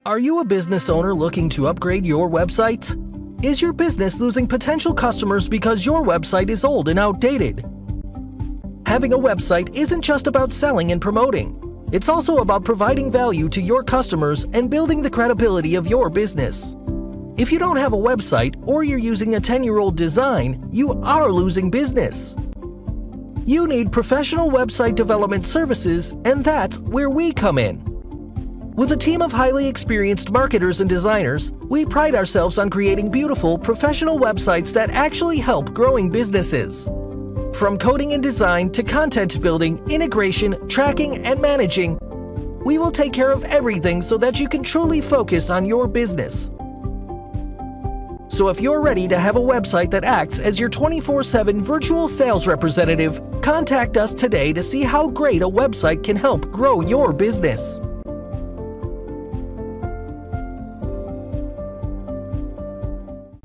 Are you a business owner looking to upgrade your website? Is your business losing potential customers because your website is old and outdated? Having a website isn't just about selling and promoting. It's also about providing value to your customers and building the credibility of your business. If you don't have a website or you're using a 10-year-old design, you are losing business. You need professional website development services, and that's where we come in. With a team of highly experienced marketers and designers, we pride ourselves on creating beautiful, professional websites that actually help growing businesses. From coding and design to content building, integration, tracking, and managing, we will take care of everything so that you can truly focus on your business. So if you're ready to have a website that acts as your 24/7 virtual sales representative, contact us today to see how great a website can help grow your business.